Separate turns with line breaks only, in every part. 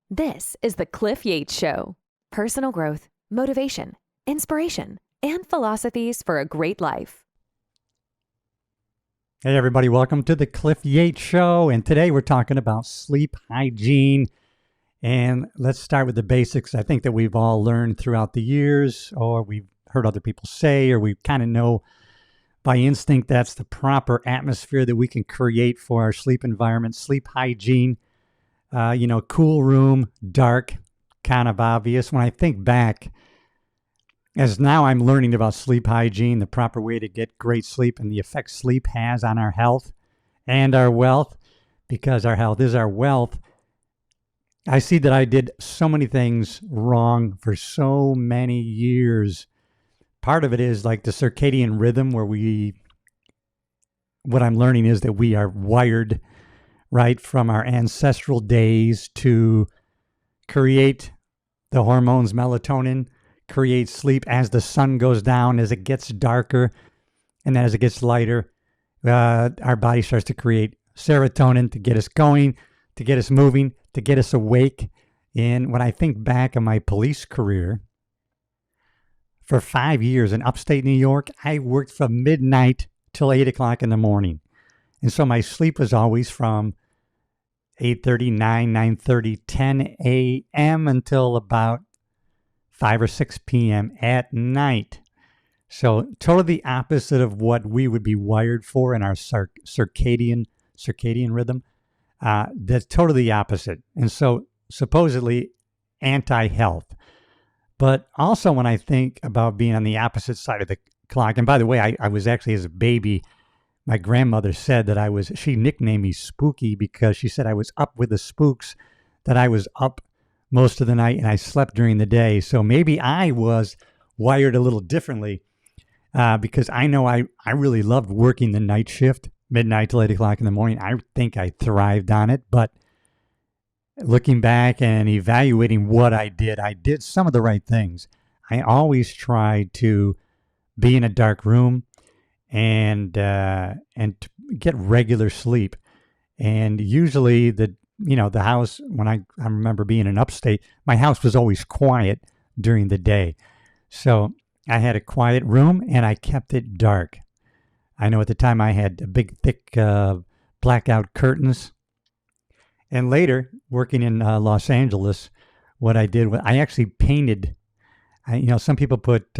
This is the Cliff Yates Show. Personal growth, motivation, inspiration, and philosophies for a great life.
Hey everybody, welcome to the Cliff Yates Show. And today we're talking about sleep hygiene. And let's start with the basics. I think that we've all learned throughout the years, or we've heard other people say, or we kind of know by instinct that's the proper atmosphere that we can create for our sleep environment. Sleep hygiene, cool room, dark, kind of obvious. When I think back, as now I'm learning about sleep hygiene, the proper way to get great sleep and the effect sleep has on our health and our wealth, because our health is our wealth, I see that I did so many things wrong for so many years. Part of it is like the circadian rhythm where what I'm learning is that we are wired right from our ancestral days to create the hormones melatonin, create sleep as the sun goes down, as it gets darker, and as it gets lighter, our body starts to create serotonin to get us going, to get us moving, to get us awake. And when I think back on my police career, for 5 years in upstate New York, I worked from midnight till 8 o'clock in the morning. And so my sleep was always from 8:30, 9:30, 10 a.m. until about 5 or 6 p.m. at night. So totally the opposite of what we would be wired for in our circadian rhythm. That's totally the opposite. And so supposedly anti-health. But also when I think about being on the opposite side of the clock, and by the way, I was actually as a baby, my grandmother said that she nicknamed me Spooky because she said I was up with the spooks, that I was up most of the night and I slept during the day. So maybe I was wired a little differently because I know I really loved working the night shift, midnight till 8 o'clock in the morning. I think I thrived on it. But looking back and evaluating what I did some of the right things. I always tried to be in a dark room and to get regular sleep. And usually the house, when I remember being in upstate, my house was always quiet during the day. So I had a quiet room and I kept it dark. I know at the time I had big, thick blackout curtains. And later, working in Los Angeles, what I did was I actually painted. Some people put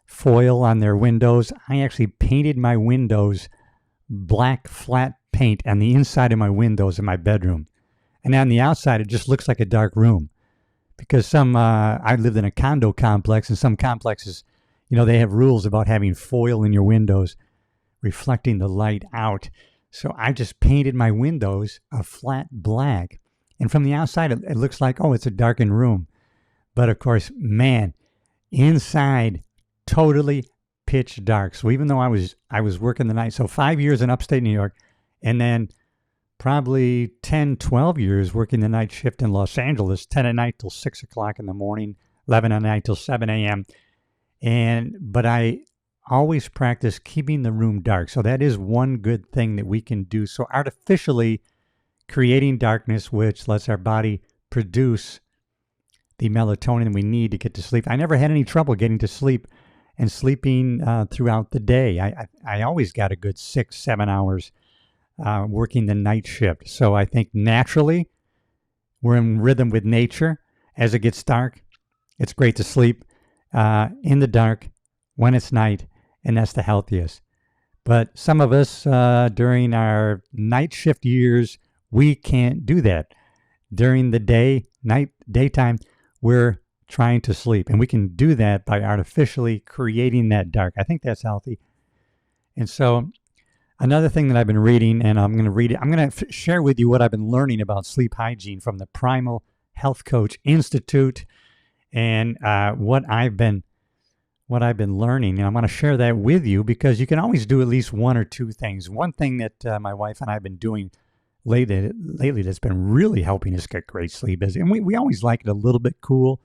foil on their windows. I actually painted my windows black flat paint on the inside of my windows in my bedroom. And on the outside, it just looks like a dark room. Because I lived in a condo complex, and some complexes, they have rules about having foil in your windows, reflecting the light out. So I just painted my windows a flat black. And from the outside, it looks like, it's a darkened room. But of course, man, inside, totally pitch dark. So even though I was working the night, so 5 years in upstate New York, and then probably 10, 12 years working the night shift in Los Angeles, 10 at night till 6 o'clock in the morning, 11 at night till 7 a.m. But I always practice keeping the room dark. So that is one good thing that we can do. So artificially creating darkness, which lets our body produce the melatonin we need to get to sleep. I never had any trouble getting to sleep and sleeping throughout the day. I always got a good 6-7 hours working the night shift. So I think naturally we're in rhythm with nature. As it gets dark, it's great to sleep in the dark when it's night, and that's the healthiest. But some of us during our night shift years, we can't do that. During the daytime, we're trying to sleep. And we can do that by artificially creating that dark. I think that's healthy. And so another thing that I've been reading, and I'm going to read it. I'm going to share with you what I've been learning about sleep hygiene from the Primal Health Coach Institute, and what I've been learning. And I'm going to share that with you because you can always do at least one or two things. One thing that my wife and I have been doing lately that's been really helping us get great sleep is, and we always like it a little bit cool,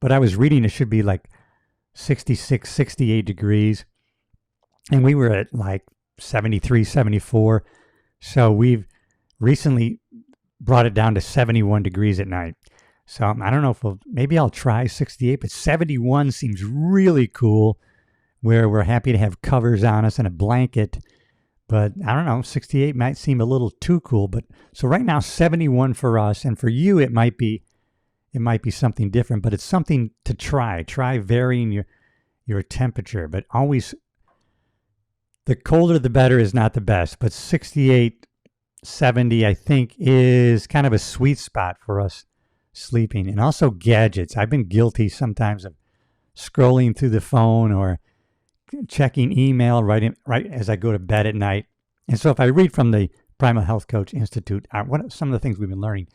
but I was reading it should be like 66, 68 degrees. And we were at like 73, 74. So we've recently brought it down to 71 degrees at night. So I don't know if maybe I'll try 68, but 71 seems really cool, where we're happy to have covers on us and a blanket. But I don't know, 68 might seem a little too cool. But so right now, 71 for us, and for you, it might be something different. But it's something to try. Try varying your temperature, but always the colder the better is not the best. But 68, 70, I think, is kind of a sweet spot for us sleeping. And also gadgets. I've been guilty sometimes of scrolling through the phone or checking email right as I go to bed at night. And so if I read from the Primal Health Coach Institute, what are some of the things we've been learning?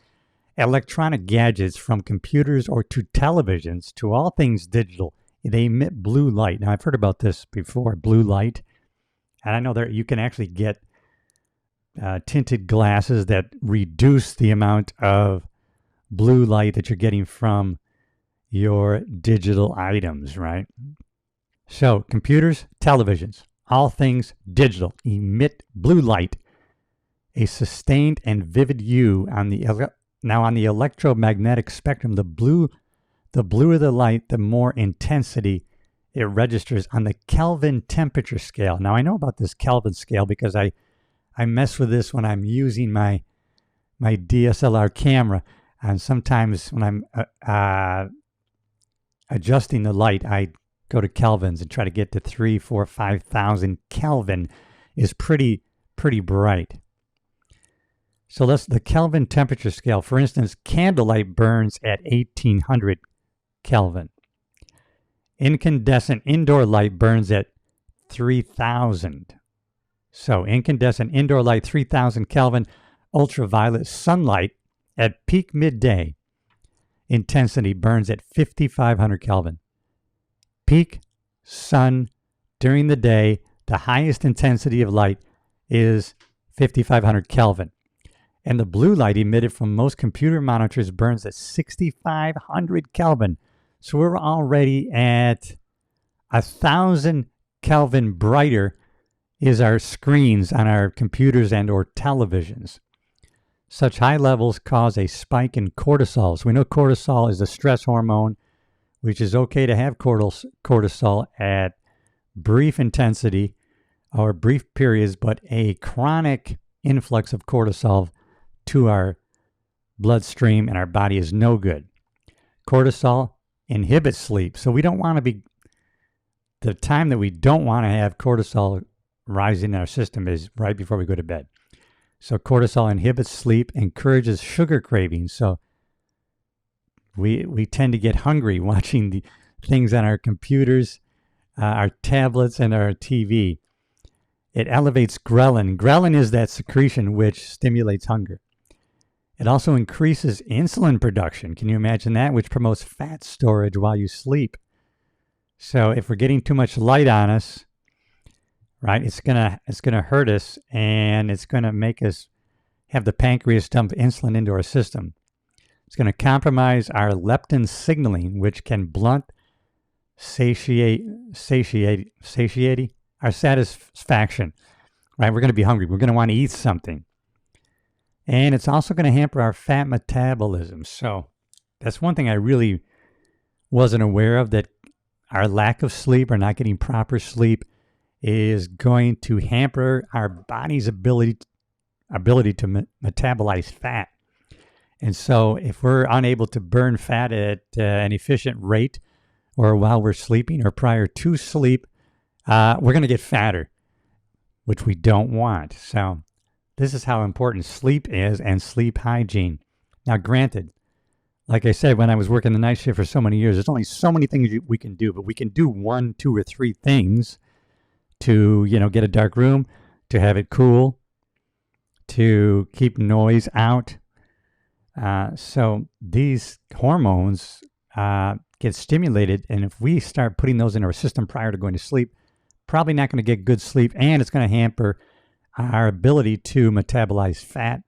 Electronic gadgets, from computers or to televisions to all things digital, they emit blue light. Now, I've heard about this before, blue light. And I know that you can actually get tinted glasses that reduce the amount of blue light that you're getting from your digital items, right? So computers, televisions, all things digital emit blue light, a sustained and vivid hue on the electromagnetic spectrum. The bluer the light, the more intensity it registers on the Kelvin temperature scale. Now, I know about this Kelvin scale because I mess with this when I'm using my DSLR camera. And sometimes when I'm adjusting the light, I go to kelvins and try to get to 3, 4, 5,000 Kelvin is pretty bright. So the Kelvin temperature scale. For instance, candlelight burns at 1800 Kelvin. Incandescent indoor light burns at 3000. So incandescent indoor light, 3000 Kelvin. Ultraviolet sunlight at peak midday intensity burns at 5500 Kelvin. Peak sun during the day, the highest intensity of light is 5500 Kelvin. And the blue light emitted from most computer monitors burns at 6500 Kelvin. So we're already at 1000 Kelvin brighter is our screens on our computers and or televisions. Such high levels cause a spike in cortisol. So we know cortisol is a stress hormone, which is okay to have cortisol at brief intensity or brief periods, but a chronic influx of cortisol to our bloodstream and our body is no good. Cortisol inhibits sleep. So we don't want to be, the time that we don't want to have cortisol rising in our system is right before we go to bed. So cortisol inhibits sleep, encourages sugar cravings. So we tend to get hungry watching the things on our computers, our tablets, and our TV. It elevates ghrelin. Ghrelin is that secretion which stimulates hunger. It also increases insulin production. Can you imagine that? Which promotes fat storage while you sleep. So if we're getting too much light on us, right, it's gonna hurt us, and it's gonna make us have the pancreas dump insulin into our system. It's gonna compromise our leptin signaling, which can blunt our satisfaction. Right, we're gonna be hungry. We're gonna want to eat something, and it's also gonna hamper our fat metabolism. So that's one thing I really wasn't aware of, that our lack of sleep or not getting proper sleep is going to hamper our body's ability to metabolize fat. And so if we're unable to burn fat at an efficient rate, or while we're sleeping or prior to sleep, we're going to get fatter, which we don't want. So this is how important sleep is, and sleep hygiene. Now, granted, like I said, when I was working the night shift for so many years, there's only so many things we can do, but we can do 1, 2, or 3 things to, get a dark room, to have it cool, to keep noise out. So these hormones get stimulated, and if we start putting those in our system prior to going to sleep, probably not going to get good sleep, and it's going to hamper our ability to metabolize fat,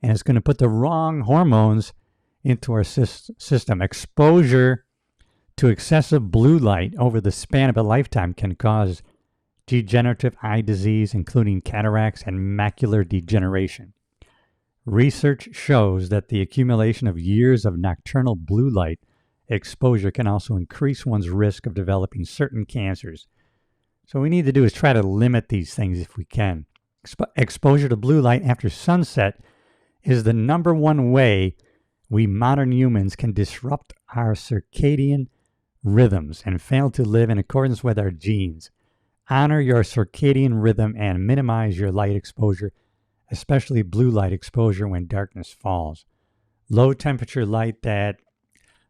and it's going to put the wrong hormones into our system. Exposure to excessive blue light over the span of a lifetime can cause degenerative eye disease, including cataracts and macular degeneration. Research shows that the accumulation of years of nocturnal blue light exposure can also increase one's risk of developing certain cancers. So what we need to do is try to limit these things if we can. Exposure to blue light after sunset is the number one way we modern humans can disrupt our circadian rhythms and fail to live in accordance with our genes. Honor your circadian rhythm and minimize your light exposure, especially blue light exposure when darkness falls. Low temperature light that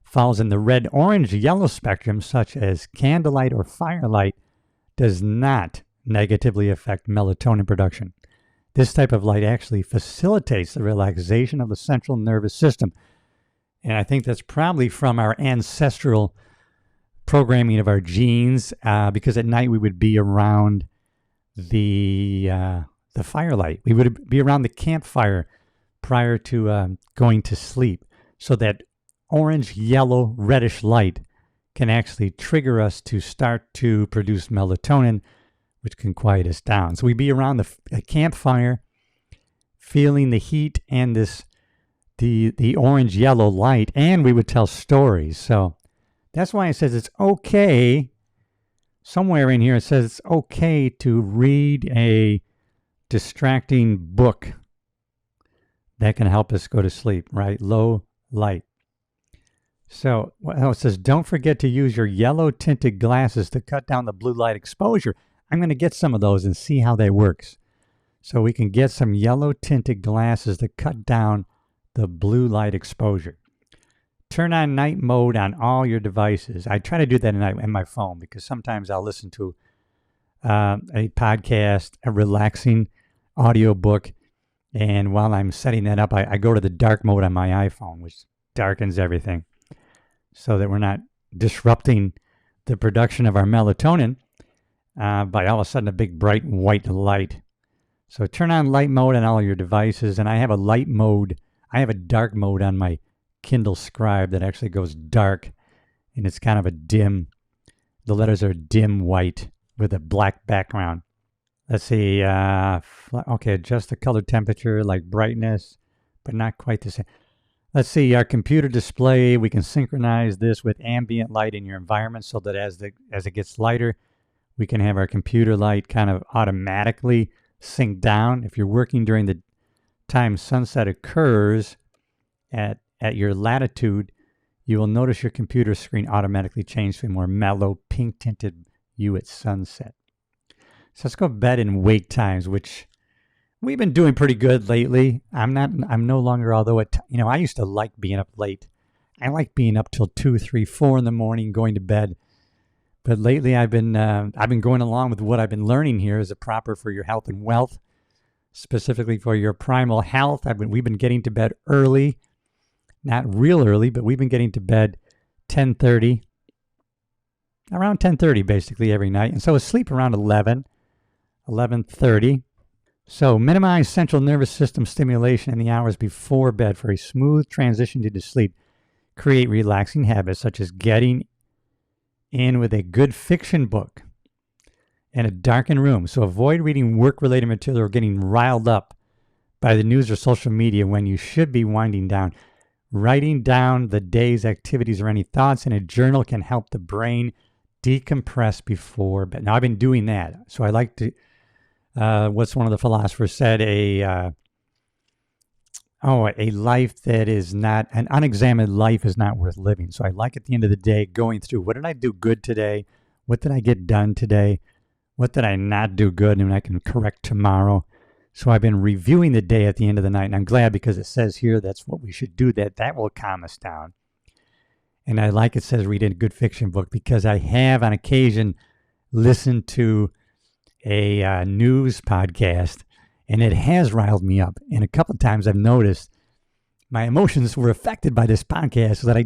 falls in the red, orange, yellow spectrum, such as candlelight or firelight, does not negatively affect melatonin production. This type of light actually facilitates the relaxation of the central nervous system. And I think that's probably from our ancestral programming of our genes, because at night we would be around the firelight. We would be around the campfire prior to going to sleep. So that orange, yellow, reddish light can actually trigger us to start to produce melatonin, which can quiet us down. So we'd be around the campfire, feeling the heat and the orange-yellow light, and we would tell stories. So that's why it says it's okay. Somewhere in here it says it's okay to read a distracting book that can help us go to sleep, right? Low light. So it says, don't forget to use your yellow tinted glasses to cut down the blue light exposure. I'm going to get some of those and see how that works. So we can get some yellow tinted glasses to cut down the blue light exposure. Turn on night mode on all your devices. I try to do that at night on my phone because sometimes I'll listen to a podcast, a relaxing audio book, and while I'm setting that up, I go to the dark mode on my iPhone, which darkens everything so that we're not disrupting the production of our melatonin by all of a sudden a big bright white light. So turn on light mode on all your devices, and I have a dark mode on my Kindle Scribe that actually goes dark, and it's kind of the letters are dim white with a black background. Let's see, okay, adjust the color temperature, like brightness, but not quite the same. Let's see, our computer display, we can synchronize this with ambient light in your environment so that as it gets lighter, we can have our computer light kind of automatically sink down. If you're working during the time sunset occurs at your latitude, you will notice your computer screen automatically change to a more mellow, pink-tinted hue at sunset. So let's go bed and wake times, which we've been doing pretty good lately. I'm no longer, although I used to like being up late. I like being up till 2, 3, 4 in the morning, going to bed. But lately I've been going along with what I've been learning here is proper for your health and wealth, specifically for your primal health. We've been getting to bed early, not real early, but we've been getting to bed 10:30, around 10:30 basically every night. And so I sleep around 11:30. So minimize central nervous system stimulation in the hours before bed for a smooth transition to sleep. Create relaxing habits such as getting in with a good fiction book in a darkened room. So avoid reading work-related material or getting riled up by the news or social media when you should be winding down. Writing down the day's activities or any thoughts in a journal can help the brain decompress before bed. Now, I've been doing that. So I like to, what's one of the philosophers said, a life that is not, an unexamined life is not worth living. So I like at the end of the day going through, what did I do good today? What did I get done today? What did I not do good and I can correct tomorrow? So I've been reviewing the day at the end of the night, and I'm glad because it says here that's what we should do, that will calm us down. And I like it says read a good fiction book because I have on occasion listened to a news podcast, and it has riled me up. And a couple of times I've noticed my emotions were affected by this podcast so that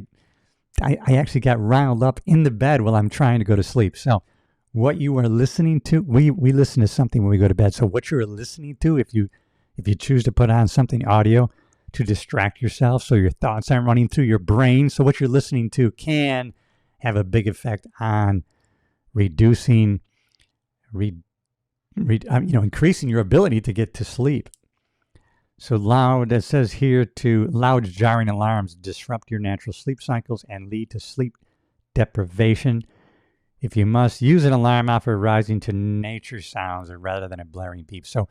I actually got riled up in the bed while I'm trying to go to sleep. So what you are listening to, we listen to something when we go to bed. So what you're listening to, if you choose to put on something audio to distract yourself so your thoughts aren't running through your brain, so what you're listening to can have a big effect on reducing, increasing your ability to get to sleep. So loud, it says here to loud jarring alarms disrupt your natural sleep cycles and lead to sleep deprivation. If you must, use an alarm after rising to nature sounds rather than a blaring beep. So,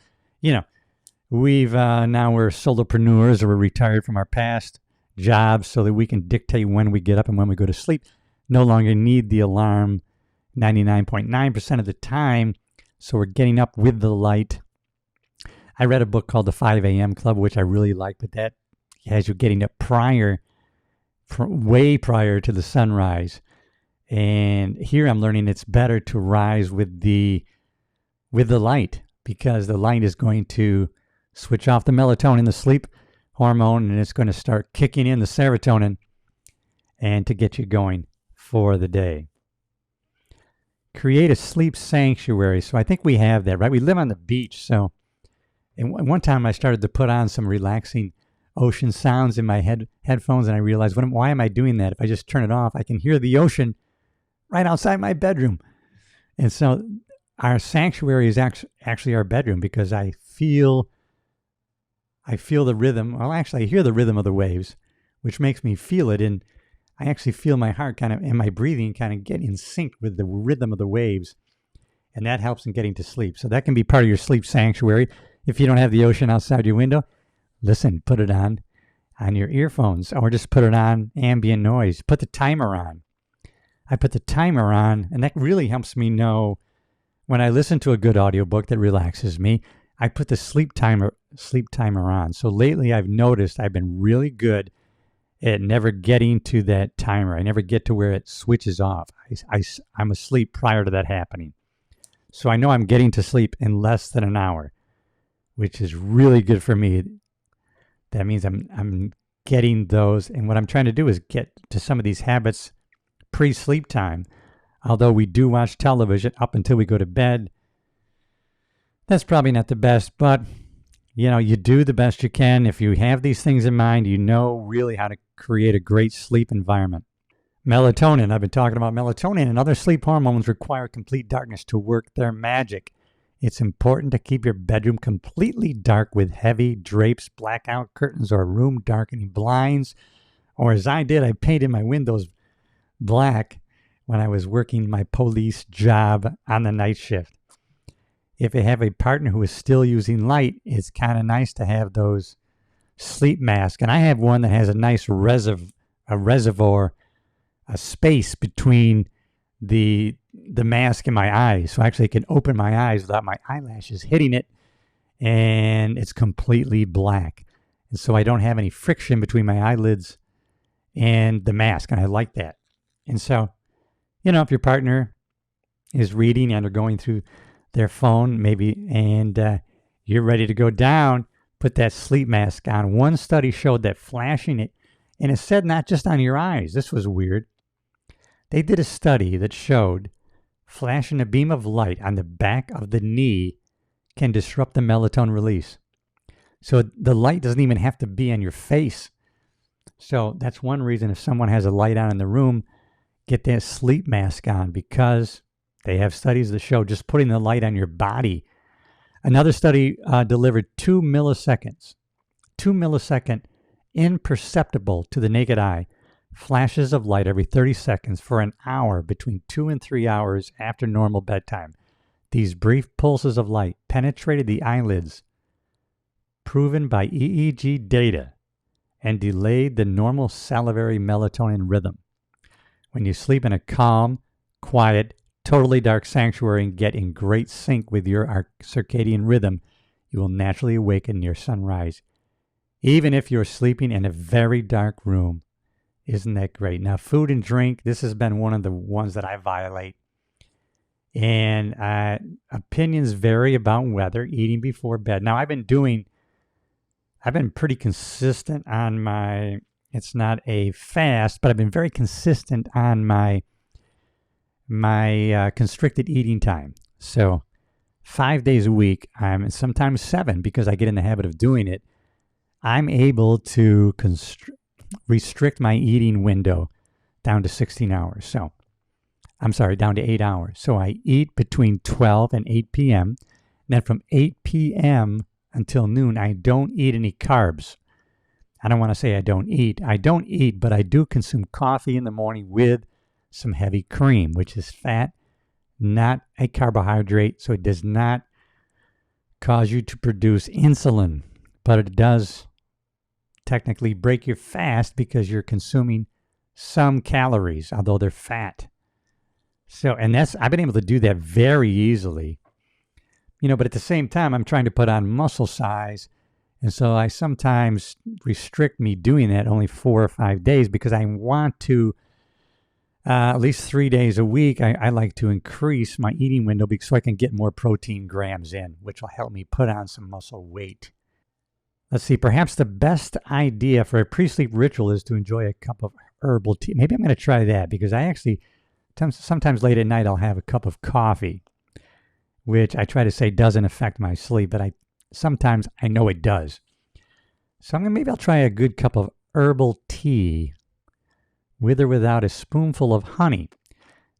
we've now we're solopreneurs or we're retired from our past jobs so that we can dictate when we get up and when we go to sleep. No longer need the alarm 99.9% of the time. So we're getting up with the light. I read a book called The 5 a.m. Club, which I really like, but that has you getting up way prior to the sunrise. And here I'm learning it's better to rise with the light, because the light is going to switch off the melatonin, the sleep hormone, and it's going to start kicking in the serotonin and to get you going for the day. Create a sleep sanctuary. So I think we have that, right? We live on the beach. So and one time I started to put on some relaxing ocean sounds in my headphones, and I realized, why am I doing that? If I just turn it off, I can hear the ocean right outside my bedroom. And so our sanctuary is actually our bedroom, because I feel the rhythm. Well, actually, I hear the rhythm of the waves, which makes me feel it. And I actually feel my heart kind of and my breathing kind of get in sync with the rhythm of the waves. And that helps in getting to sleep. So that can be part of your sleep sanctuary. If you don't have the ocean outside your window, listen, put it on your earphones, or just put it on ambient noise. Put the timer on. I put the timer on, and that really helps me know when I listen to a good audiobook that relaxes me. I put the sleep timer on. So lately I've noticed I've been really good at never getting to that timer. I never get to where it switches off. I'm asleep prior to that happening. So I know I'm getting to sleep in less than an hour, which is really good for me. That means I'm getting those. And what I'm trying to do is get to some of these habits pre-sleep time. Although we do watch television up until we go to bed, that's probably not the best, but you do the best you can. If you have these things in mind, you know really how to create a great sleep environment. Melatonin. I've been talking about melatonin, and other sleep hormones require complete darkness to work their magic. It's important to keep your bedroom completely dark with heavy drapes, blackout curtains, or room darkening blinds. Or as I did, I painted my windows black when I was working my police job on the night shift. If you have a partner who is still using light, it's kind of nice to have those sleep masks. And I have one that has a nice reservoir, a space between the mask and my eyes. So actually I can open my eyes without my eyelashes hitting it, and it's completely black. And so I don't have any friction between my eyelids and the mask, and I like that. And so, if your partner is reading and they're going through their phone maybe, and you're ready to go down, put that sleep mask on. One study showed that flashing it, and it said not just on your eyes. This was weird. They did a study that showed flashing a beam of light on the back of the knee can disrupt the melatonin release. So the light doesn't even have to be on your face. So that's one reason, if someone has a light on in the room, get that sleep mask on, because they have studies that show just putting the light on your body. Another study delivered 2 millisecond, imperceptible to the naked eye, flashes of light every 30 seconds for an hour between 2 and 3 hours after normal bedtime. These brief pulses of light penetrated the eyelids, proven by EEG data, and delayed the normal salivary melatonin rhythm. When you sleep in a calm, quiet, totally dark sanctuary and get in great sync with your circadian rhythm, you will naturally awaken near sunrise, even if you're sleeping in a very dark room. Isn't that great? Now, food and drink, this has been one of the ones that I violate. And opinions vary about whether eating before bed. Now, I've been pretty consistent on my, it's not a fast, but I've been very consistent on my constricted eating time. So 5 days a week, sometimes 7, because I get in the habit of doing it. I'm able to restrict my eating window down to 16 hours. So, down to 8 hours. So I eat between 12 and 8 p.m. Then from 8 p.m. until noon, I don't eat any carbs. I don't want to say I don't eat. I don't eat, but I do consume coffee in the morning with some heavy cream, which is fat, not a carbohydrate, so it does not cause you to produce insulin, but it does technically break your fast because you're consuming some calories, although they're fat. So, and I've been able to do that very easily, but at the same time, I'm trying to put on muscle size. And so I sometimes restrict me doing that only 4 or 5 days because I want to, at least 3 days a week, I like to increase my eating window so I can get more protein grams in, which will help me put on some muscle weight. Let's see, perhaps the best idea for a pre-sleep ritual is to enjoy a cup of herbal tea. Maybe I'm going to try that because I actually, sometimes late at night, I'll have a cup of coffee, which I try to say doesn't affect my sleep, but sometimes I know it does. So maybe I'll try a good cup of herbal tea with or without a spoonful of honey.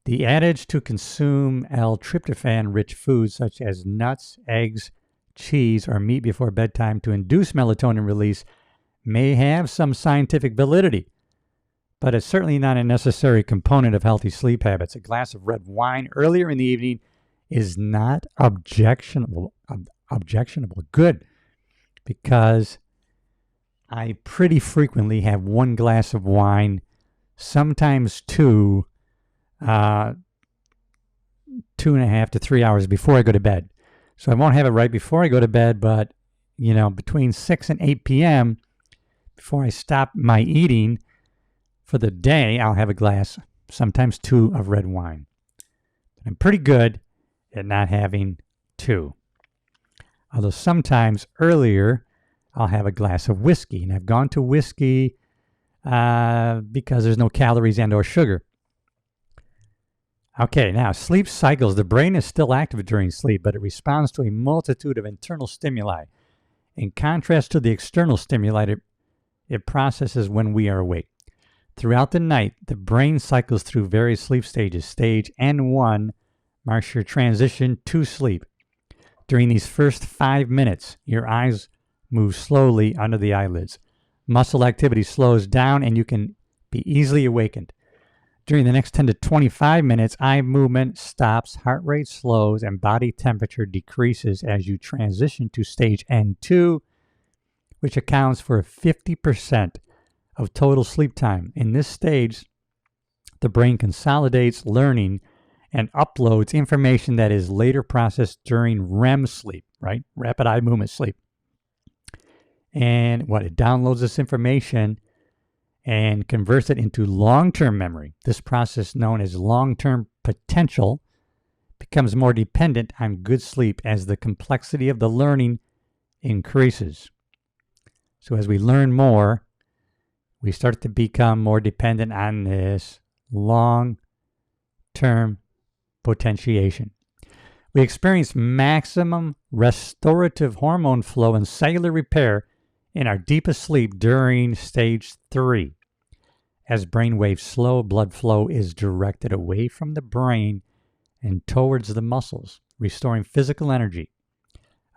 The adage to consume L-tryptophan-rich foods such as nuts, eggs, cheese, or meat before bedtime to induce melatonin release may have some scientific validity, but it's certainly not a necessary component of healthy sleep habits. A glass of red wine earlier in the evening is not objectionable good, because I pretty frequently have 1 glass of wine, sometimes 2, 2.5 to 3 hours before I go to bed. So I won't have it right before I go to bed, but between 6 and 8 p.m. before I stop my eating for the day, I'll have a glass, sometimes 2, of red wine. I'm pretty good at not having 2. Although sometimes earlier, I'll have a glass of whiskey. And I've gone to whiskey because there's no calories and or sugar. Okay, now sleep cycles. The brain is still active during sleep, but it responds to a multitude of internal stimuli. In contrast to the external stimuli, it processes when we are awake. Throughout the night, the brain cycles through various sleep stages. Stage N1 marks your transition to sleep. During these first 5 minutes, your eyes move slowly under the eyelids. Muscle activity slows down and you can be easily awakened. During the next 10 to 25 minutes, eye movement stops, heart rate slows, and body temperature decreases as you transition to stage N2, which accounts for 50% of total sleep time. In this stage, the brain consolidates learning and uploads information that is later processed during REM sleep, right? Rapid eye movement sleep. And it downloads this information and converts it into long-term memory. This process, known as long-term potential, becomes more dependent on good sleep as the complexity of the learning increases. So as we learn more, we start to become more dependent on this long-term potentiation. We experience maximum restorative hormone flow and cellular repair in our deepest sleep during stage 3. As brain waves slow, blood flow is directed away from the brain and towards the muscles, restoring physical energy.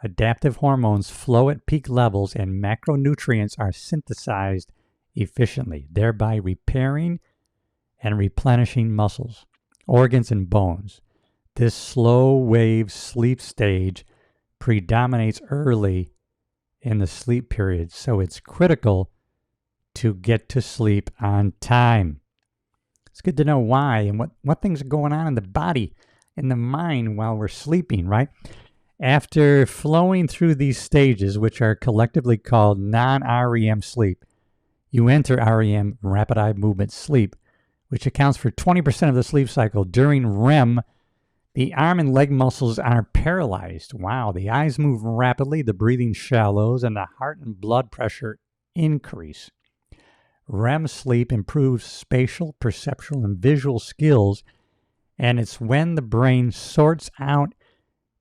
Adaptive hormones flow at peak levels and macronutrients are synthesized efficiently, thereby repairing and replenishing muscles, organs, and bones. This slow wave sleep stage predominates early in the sleep period, so it's critical to get to sleep on time. It's good to know why and what things are going on in the body, in the mind while we're sleeping, right? After flowing through these stages, which are collectively called non-REM sleep, you enter REM, rapid eye movement sleep, which accounts for 20% of the sleep cycle. During REM, the arm and leg muscles are paralyzed. Wow, the eyes move rapidly, the breathing shallows, and the heart and blood pressure increase. REM sleep improves spatial, perceptual, and visual skills, and it's when the brain sorts out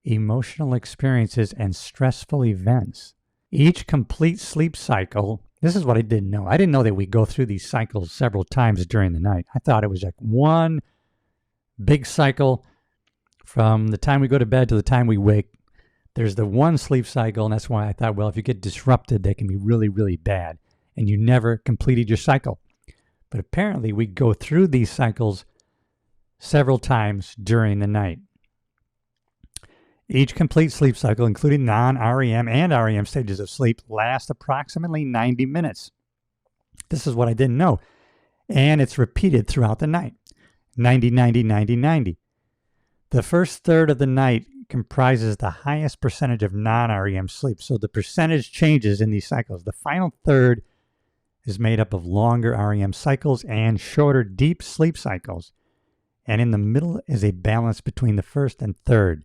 emotional experiences and stressful events. Each complete sleep cycle, this is what I didn't know. I didn't know that we go through these cycles several times during the night. I thought it was like one big cycle from the time we go to bed to the time we wake. There's the one sleep cycle, and that's why I thought, well, if you get disrupted, that can be really, really bad, and you never completed your cycle. But apparently, we go through these cycles several times during the night. Each complete sleep cycle, including non-REM and REM stages of sleep, lasts approximately 90 minutes. This is what I didn't know. And it's repeated throughout the night. 90, 90, 90, 90. The first third of the night comprises the highest percentage of non-REM sleep. So the percentage changes in these cycles. The final third is made up of longer REM cycles and shorter deep sleep cycles. And in the middle is a balance between the first and third.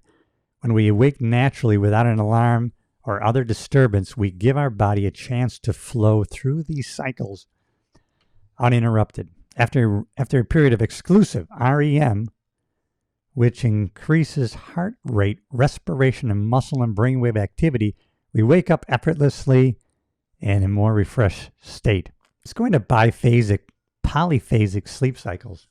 When we awake naturally without an alarm or other disturbance, we give our body a chance to flow through these cycles uninterrupted. After a period of exclusive REM, which increases heart rate, respiration, and muscle and brainwave activity, we wake up effortlessly and in a more refreshed state. Let's go into biphasic, polyphasic sleep cycles.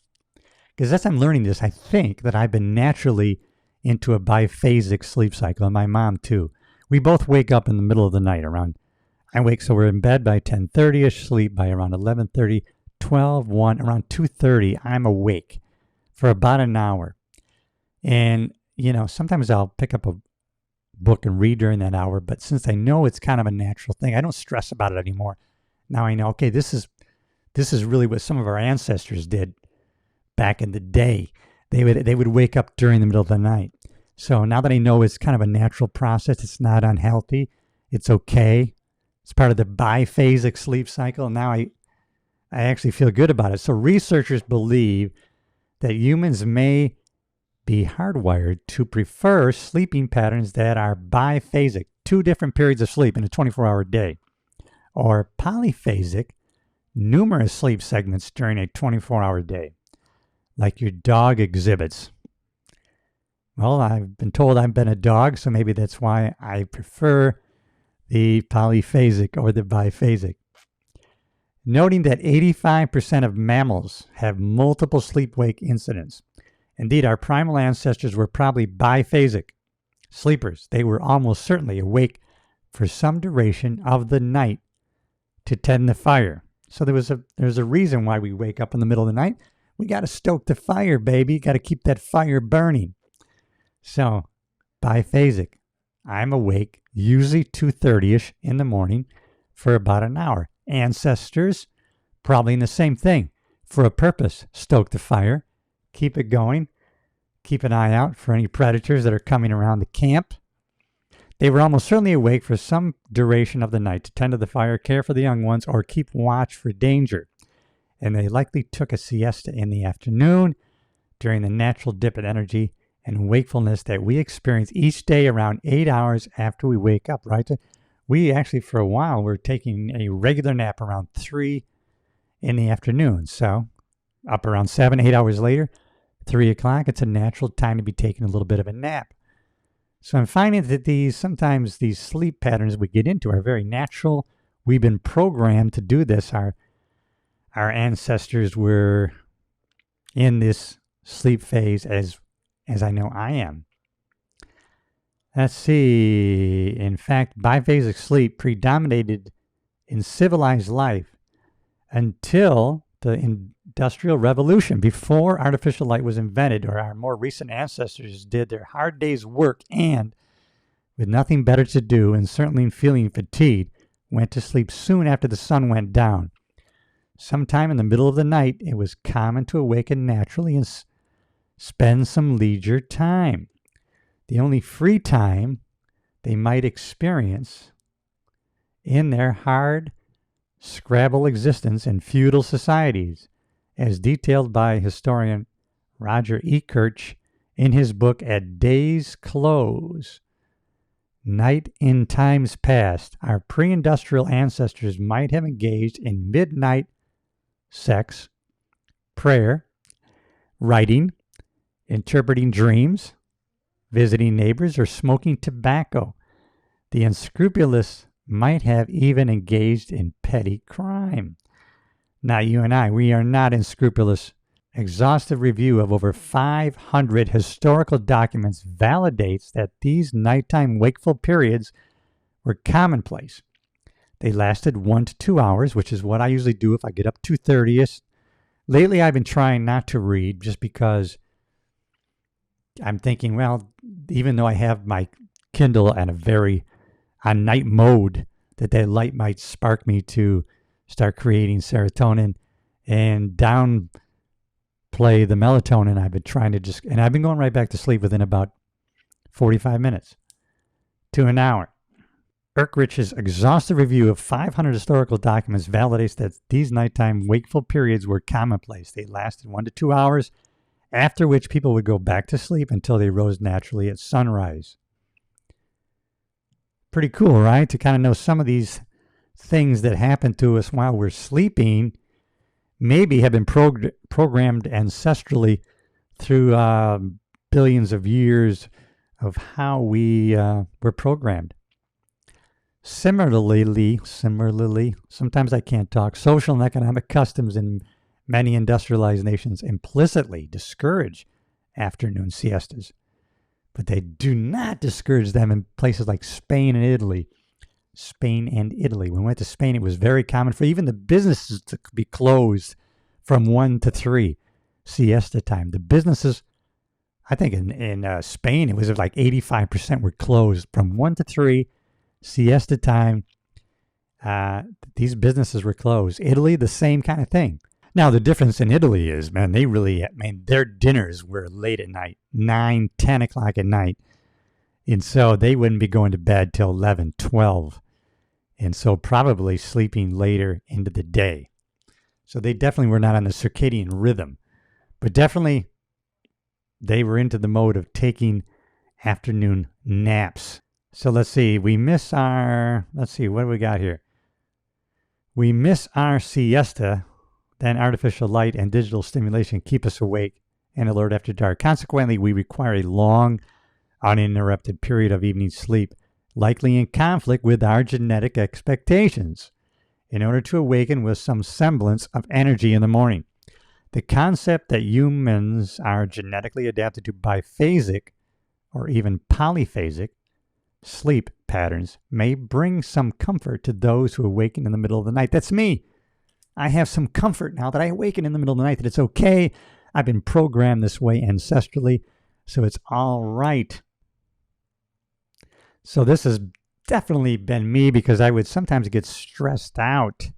Because as I'm learning this, I think that I've been naturally into a biphasic sleep cycle, and my mom too. We both wake up in the middle of the night so we're in bed by 10:30ish, sleep by around 11:30, 12, 1, around 2:30, I'm awake for about an hour. And, sometimes I'll pick up a book and read during that hour, but since I know it's kind of a natural thing, I don't stress about it anymore. Now I know, okay, this is really what some of our ancestors did back in the day. They would wake up during the middle of the night. So now that I know it's kind of a natural process, it's not unhealthy, it's okay. It's part of the biphasic sleep cycle. Now I actually feel good about it. So researchers believe that humans may be hardwired to prefer sleeping patterns that are biphasic, 2 different periods of sleep in a 24-hour day, or polyphasic, numerous sleep segments during a 24-hour day, like your dog exhibits. Well, I've been told I've been a dog, so maybe that's why I prefer the polyphasic or the biphasic. Noting that 85% of mammals have multiple sleep-wake incidents. Indeed, our primal ancestors were probably biphasic sleepers. They were almost certainly awake for some duration of the night to tend the fire. So there's a reason why we wake up in the middle of the night. We got to stoke the fire, baby. Got to keep that fire burning. So, biphasic. I'm awake, usually 2:30ish in the morning for about an hour. Ancestors, probably in the same thing. For a purpose, stoke the fire, keep it going, keep an eye out for any predators that are coming around the camp. They were almost certainly awake for some duration of the night to tend to the fire, care for the young ones, or keep watch for danger. And they likely took a siesta in the afternoon during the natural dip in energy and wakefulness that we experience each day around 8 hours after we wake up, right? We actually, for a while, were taking a regular nap around 3 in the afternoon. So up around 7, 8 hours later, 3 o'clock, it's a natural time to be taking a little bit of a nap. So I'm finding that sometimes these sleep patterns we get into are very natural. We've been programmed to do this. Our ancestors were in this sleep phase as I know I am. Let's see. In fact, biphasic sleep predominated in civilized life until the Industrial Revolution, before artificial light was invented, or our more recent ancestors did their hard day's work and, with nothing better to do and certainly feeling fatigued, went to sleep soon after the sun went down. Sometime in the middle of the night, it was common to awaken naturally and spend some leisure time. The only free time they might experience in their hard scrabble existence in feudal societies, as detailed by historian Roger E. Kirch in his book At Day's Close. Night in times past, our pre-industrial ancestors might have engaged in midnight sex, prayer, writing, interpreting dreams, visiting neighbors, or smoking tobacco. The unscrupulous might have even engaged in petty crime. Now, you and I, we are not unscrupulous exhaustive review of over 500 historical documents validates that these nighttime wakeful periods were commonplace. They lasted 1 to 2 hours, which is what I usually do if I get up 2:30ish. Lately, I've been trying not to read just because I'm thinking, well, even though I have my Kindle on night mode, that light might spark me to start creating serotonin and downplay the melatonin. I've been trying to and I've been going right back to sleep within about 45 minutes to an hour. Erkrich's exhaustive review of 500 historical documents validates that these nighttime wakeful periods were commonplace. They lasted 1 to 2 hours, after which people would go back to sleep until they rose naturally at sunrise. Pretty cool, right? To kind of know some of these things that happen to us while we're sleeping maybe have been programmed ancestrally through billions of years of how we were programmed. Similarly, sometimes I can't talk, social and economic customs in many industrialized nations implicitly discourage afternoon siestas, but they do not discourage them in places like Spain and Italy. When we went to Spain, it was very common for even the businesses to be closed from 1 to 3 siesta time. The businesses, I think in Spain, it was like 85% were closed from 1 to 3 siesta time. These businesses were closed. Italy, the same kind of thing. Now, the difference in Italy is, man, their dinners were late at night, 9, 10 o'clock at night. And so they wouldn't be going to bed till 11, 12. And so probably sleeping later into the day. So they definitely were not on the circadian rhythm. But definitely they were into the mode of taking afternoon naps. So let's see, what do we got here? We miss our siesta, then artificial light and digital stimulation keep us awake and alert after dark. Consequently, we require a long, uninterrupted period of evening sleep, likely in conflict with our genetic expectations, in order to awaken with some semblance of energy in the morning. The concept that humans are genetically adapted to biphasic or even polyphasic sleep patterns may bring some comfort to those who awaken in the middle of the night. That's me. I have some comfort now that I awaken in the middle of the night, that it's okay. I've been programmed this way ancestrally, so it's all right. So this has definitely been me, because I would sometimes get stressed out,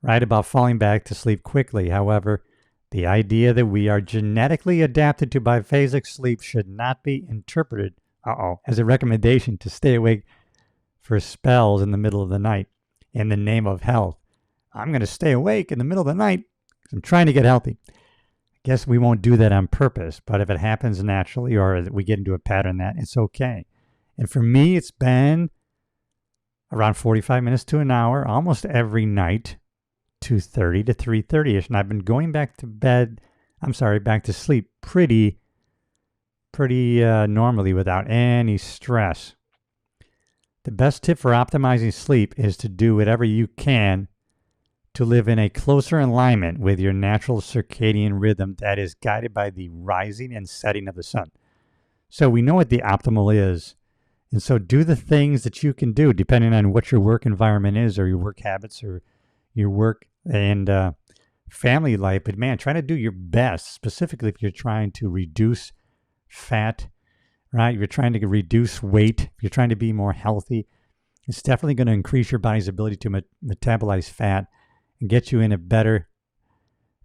right, about falling back to sleep quickly. However, the idea that we are genetically adapted to biphasic sleep should not be interpreted as a recommendation to stay awake for spells in the middle of the night in the name of health. I'm going to stay awake in the middle of the night because I'm trying to get healthy. I guess we won't do that on purpose, but if it happens naturally or we get into a pattern, that it's okay. And for me, it's been around 45 minutes to an hour almost every night, 2:30 to 3:30ish, and I've been going back to sleep pretty normally without any stress. The best tip for optimizing sleep is to do whatever you can to live in a closer alignment with your natural circadian rhythm that is guided by the rising and setting of the sun. So we know what the optimal is. And so do the things that you can do depending on what your work environment is, or your work habits, or your work and family life. But man, try to do your best, specifically if you're trying to reduce fat, right? If you're trying to reduce weight, if you're trying to be more healthy. It's definitely going to increase your body's ability to metabolize fat and get you in a better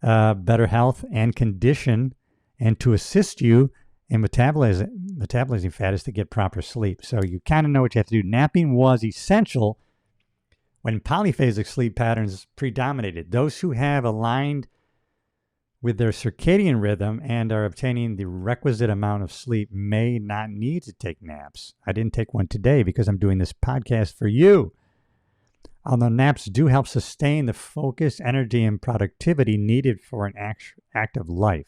health and condition, and to assist you in metabolizing fat is to get proper sleep. So you kind of know what you have to do. Napping was essential when polyphasic sleep patterns predominated. Those who have aligned with their circadian rhythm and are obtaining the requisite amount of sleep may not need to take naps. I didn't take one today because I'm doing this podcast for you. Although naps do help sustain the focus, energy, and productivity needed for an active life.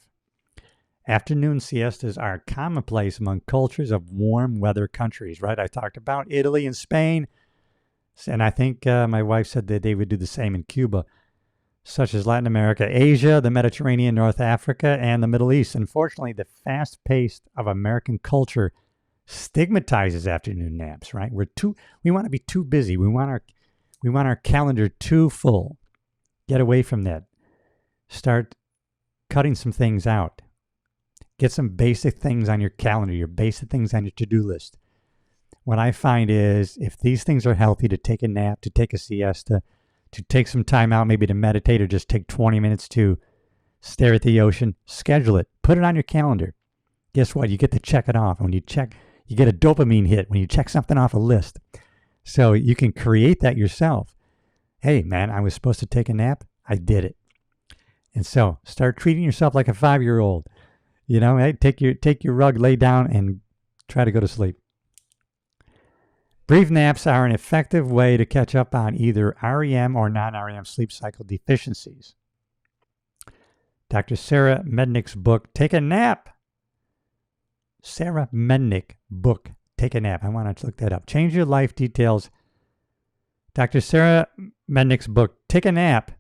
Afternoon siestas are commonplace among cultures of warm weather countries, right? I talked about Italy and Spain, and I think my wife said that they would do the same in Cuba. such as Latin America, Asia, the Mediterranean, North Africa, and the Middle East. Unfortunately, the fast pace of American culture stigmatizes afternoon naps, right? We want to be too busy. We want our calendar too full. Get away from that. Start cutting some things out. Get some basic things on your calendar, your basic things on your to-do list. What I find is if these things are healthy, to take a nap, to take a siesta, to take some time out, maybe to meditate or just take 20 minutes to stare at the ocean, schedule it. Put it on your calendar. Guess what? You get to check it off. When you check, you get a dopamine hit when you check something off a list. So you can create that yourself. Hey, man, I was supposed to take a nap. I did it. And so start treating yourself like a 5-year-old. You know, hey, take your rug, lay down, and try to go to sleep. Brief naps are an effective way to catch up on either REM or non-REM sleep cycle deficiencies. Dr. Sarah Mednick's book, Take a Nap. Sarah Mednick book, Take a Nap. I want to look that up. Change Your Life details. Dr. Sarah Mednick's book, Take a Nap.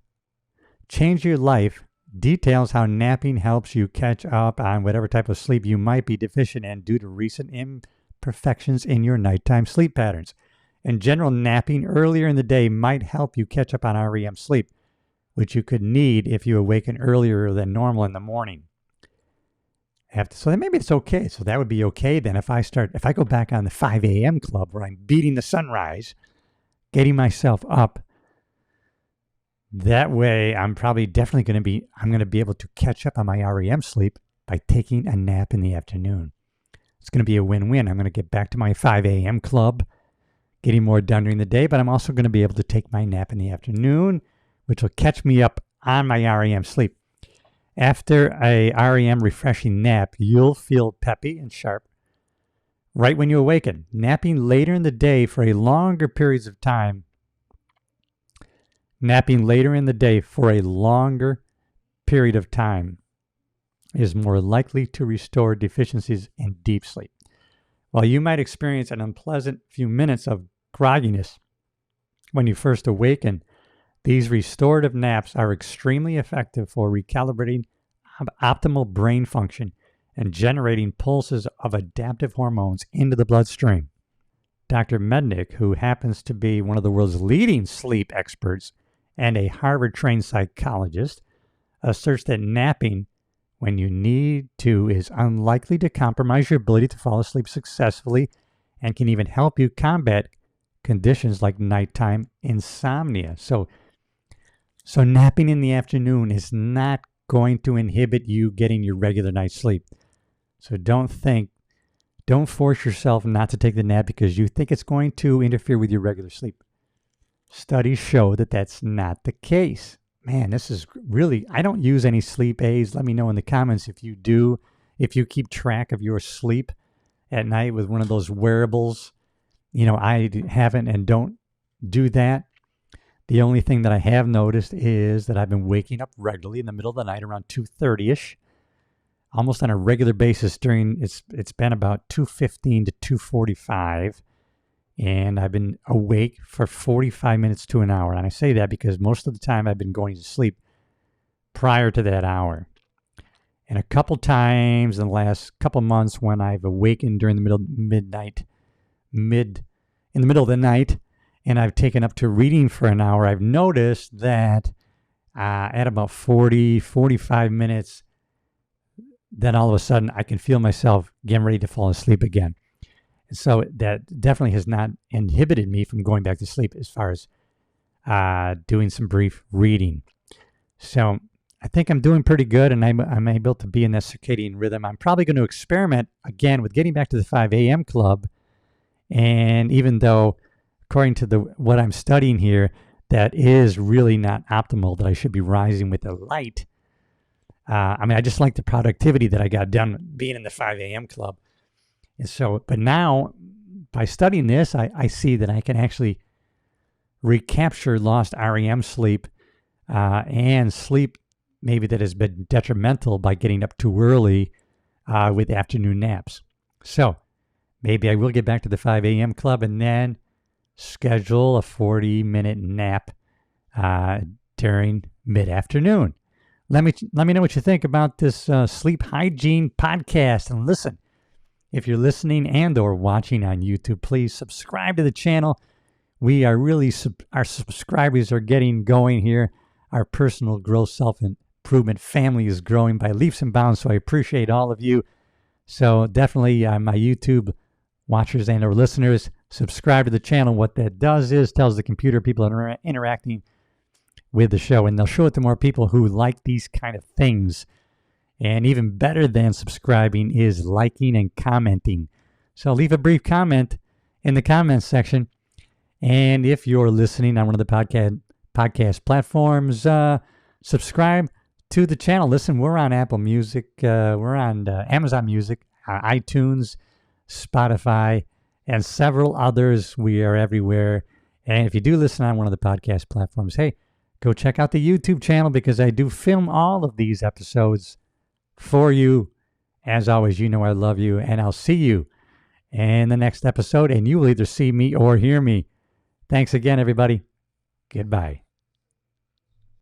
Change Your Life details how napping helps you catch up on whatever type of sleep you might be deficient in due to recent imperfections in your nighttime sleep patterns. In general, napping earlier in the day might help you catch up on REM sleep, which you could need if you awaken earlier than normal in the morning. So then maybe it's okay. So that would be okay then if I go back on the 5 a.m. club where I'm beating the sunrise, getting myself up. That way, I'm going to be able to catch up on my REM sleep by taking a nap in the afternoon. It's going to be a win-win. I'm going to get back to my 5 a.m. club, getting more done during the day, but I'm also going to be able to take my nap in the afternoon, which will catch me up on my REM sleep. After a REM refreshing nap, you'll feel peppy and sharp right when you awaken. Napping later in the day for longer periods of time is more likely to restore deficiencies in deep sleep. While you might experience an unpleasant few minutes of grogginess when you first awaken, these restorative naps are extremely effective for recalibrating optimal brain function and generating pulses of adaptive hormones into the bloodstream. Dr. Mednick, who happens to be one of the world's leading sleep experts and a Harvard-trained psychologist, asserts that napping when you need to is unlikely to compromise your ability to fall asleep successfully and can even help you combat conditions like nighttime insomnia. So napping in the afternoon is not going to inhibit you getting your regular night's sleep. So don't force yourself not to take the nap because you think it's going to interfere with your regular sleep. Studies show that that's not the case. Man, this is really, I don't use any sleep aids. Let me know in the comments if you do, if you keep track of your sleep at night with one of those wearables. You know, I haven't and don't do that. The only thing that I have noticed is that I've been waking up regularly in the middle of the night around 2:30ish, almost on a regular basis it's been about 2:15 to 2:45. And I've been awake for 45 minutes to an hour. And I say that because most of the time I've been going to sleep prior to that hour. And a couple times in the last couple months when I've awakened during the middle of the night, and I've taken up to reading for an hour, I've noticed that at about 45 minutes, then all of a sudden I can feel myself getting ready to fall asleep again. So that definitely has not inhibited me from going back to sleep as far as doing some brief reading. So I think I'm doing pretty good, and I'm able to be in that circadian rhythm. I'm probably going to experiment again with getting back to the 5 a.m. club. And even though, according to what I'm studying here, that is really not optimal, that I should be rising with the light. I just like the productivity that I got done being in the 5 a.m. club. And so, but now, by studying this, I see that I can actually recapture lost REM sleep and sleep maybe that has been detrimental by getting up too early with afternoon naps. So maybe I will get back to the 5 a.m. club and then schedule a 40-minute nap during mid-afternoon. Let me know what you think about this sleep hygiene podcast. And listen, if you're listening and or watching on YouTube, please subscribe to the channel. We are really, our subscribers are getting going here. Our personal growth, self-improvement family is growing by leaps and bounds, so I appreciate all of you. So definitely my YouTube watchers and or listeners, subscribe to the channel. What that does is tells the computer people are interacting with the show, and they'll show it to more people who like these kind of things. And even better than subscribing is liking and commenting. So leave a brief comment in the comments section. And if you're listening on one of the podcast platforms, subscribe to the channel. Listen, we're on Apple Music, we're on Amazon Music, iTunes, Spotify, and several others. We are everywhere. And if you do listen on one of the podcast platforms, hey, go check out the YouTube channel because I do film all of these episodes for you. As always, you know I love you, and I'll see you in the next episode, and you will either see me or hear me. Thanks again, everybody. Goodbye.